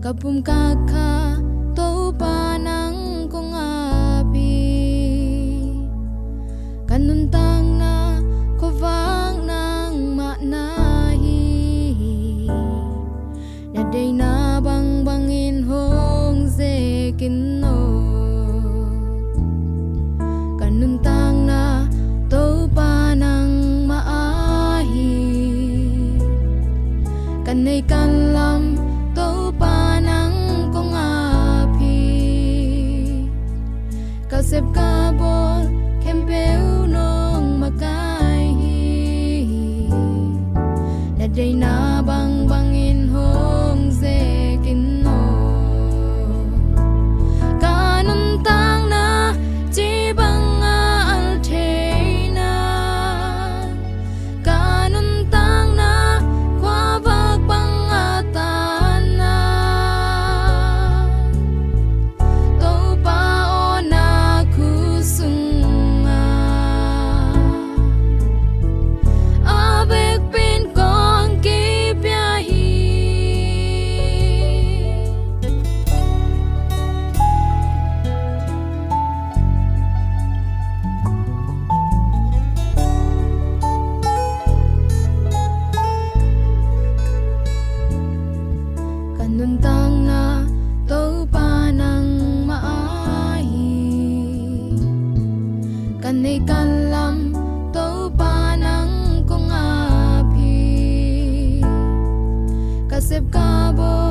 kapum kakha to panang kong api kanun tang na kovang nang manahi na day na bang bangin hong zekin no kanun tang na to panang maahi kanay kanlam to panang kong api kasep kabol kempeu nong makai na day na bang bangin hong zekin no kanun tang na chi bang al theina kanun tang na kwa bak bang atana to pa ona kusunga abek pin kong ki pyahi kanun tang na to panang maahi kanay kanlam to panang kong api kasep kabo